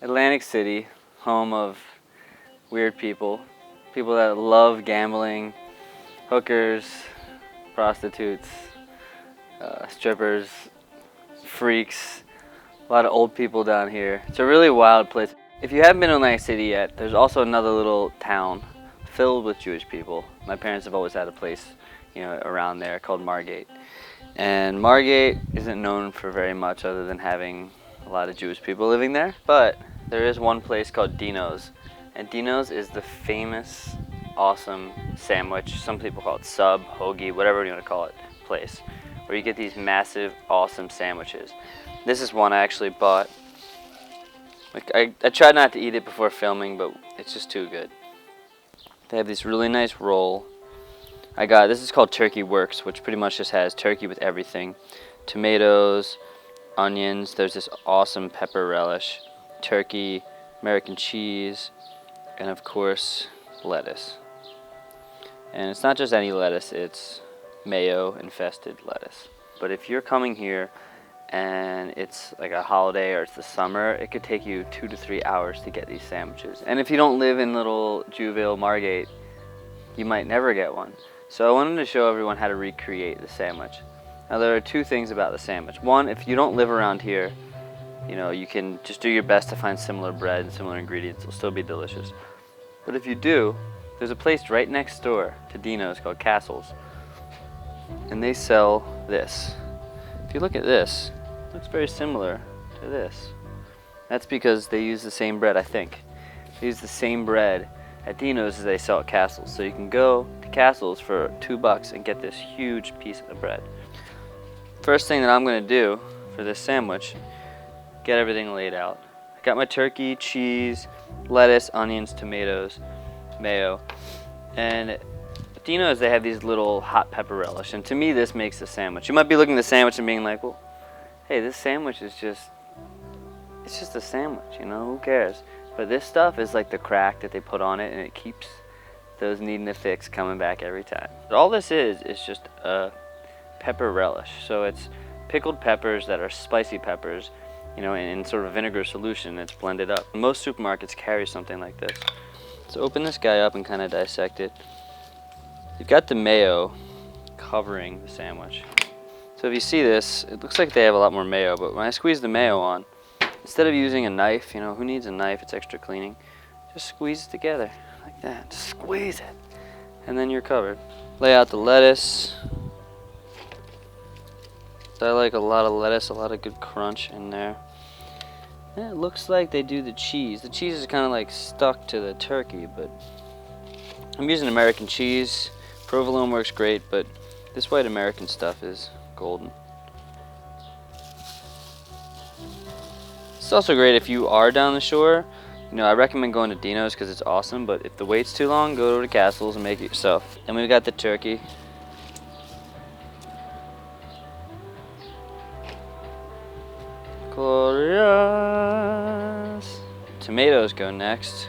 Atlantic City, home of weird people. People that love gambling, hookers, prostitutes, strippers, freaks, a lot of old people down here. It's a really wild place. If you haven't been to Atlantic City yet, there's also another little town filled with Jewish people. My parents have always had a place, around there called Margate. And Margate isn't known for very much other than having a lot of Jewish people living there. But there is one place called Dino's. And Dino's is the famous, awesome sandwich. Some people call it sub, hoagie, whatever you want to call it, place. Where you get these massive, awesome sandwiches. This is one I actually bought. I tried not to eat it before filming, but it's just too good. They have this really nice roll. This is called Turkey Works, which pretty much just has turkey with everything. Tomatoes, onions, there's this awesome pepper relish, turkey, American cheese, and of course, lettuce. And it's not just any lettuce, it's mayo-infested lettuce. But if you're coming here and it's like a holiday or it's the summer, it could take you 2 to 3 hours to get these sandwiches. And if you don't live in little Jewville, Margate, you might never get one. So I wanted to show everyone how to recreate the sandwich. Now there are two things about the sandwich. One, if you don't live around here, you can just do your best to find similar bread and similar ingredients. It'll still be delicious. But if you do, there's a place right next door to Dino's called Castle's. And they sell this. If you look at this, it looks very similar to this. That's because they use the same bread, I think. They use the same bread at Dino's as they sell at Castle's. So you can go to Castle's for $2 and get this huge piece of bread. First thing that I'm going to do for this sandwich, get everything laid out. I got my turkey, cheese, lettuce, onions, tomatoes, mayo. And at Dino's, they have these little hot pepper relish. And to me, this makes the sandwich. You might be looking at the sandwich and being like, well, hey, this sandwich is it's just a sandwich, who cares? But this stuff is like the crack that they put on it, and it keeps those needing a fix coming back every time. All this is just a pepper relish. So it's pickled peppers that are spicy peppers, in sort of vinegar solution that's blended up. Most supermarkets carry something like this. So open this guy up and kind of dissect it. You've got the mayo covering the sandwich. So if you see this, it looks like they have a lot more mayo, but when I squeeze the mayo on, instead of using a knife, who needs a knife? It's extra cleaning. Just squeeze it together like that. Just squeeze it. And then you're covered. Lay out the lettuce. I like a lot of lettuce, a lot of good crunch in there. And it looks like they do the cheese. The cheese is kind of like stuck to the turkey, but I'm using American cheese. Provolone works great, but this white American stuff is golden. It's also great if you are down the shore. I recommend going to Dino's because it's awesome, but if the wait's too long, go over to Castle's and make it yourself. Then we've got the turkey. Glorious. Tomatoes go next.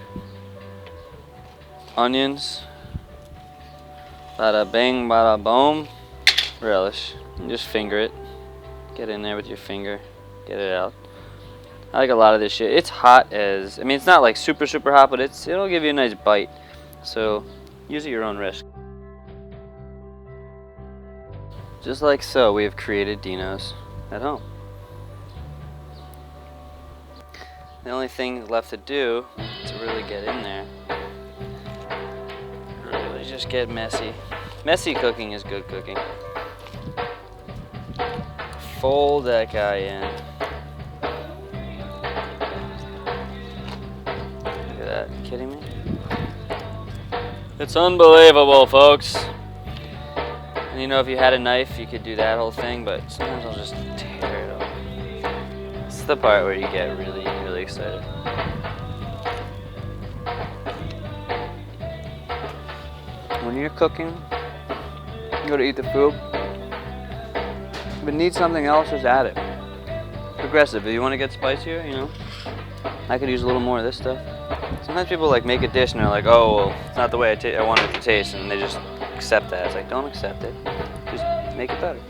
Onions. Bada bing, bada boom. Relish. You just finger it. Get in there with your finger. Get it out. I like a lot of this shit. It's hot it's not like super hot, but it'll give you a nice bite. So use at your own risk. Just like so, we have created Dino's at home. The only thing left to do is to really get in there. Really just get messy. Messy cooking is good cooking. Fold that guy in. Look at that. Are you kidding me? It's unbelievable, folks. And if you had a knife, you could do that whole thing, but sometimes I'll just tear it off. This is the part where you get really, really excited. When you're cooking, you go to eat the food. If it needs something else, just add it. Progressive. If you want to get spicier, I could use a little more of this stuff. Sometimes people make a dish and they're like, oh, well, it's not the way I want it to taste, and they just accept that. It's like, don't accept it. Just make it better.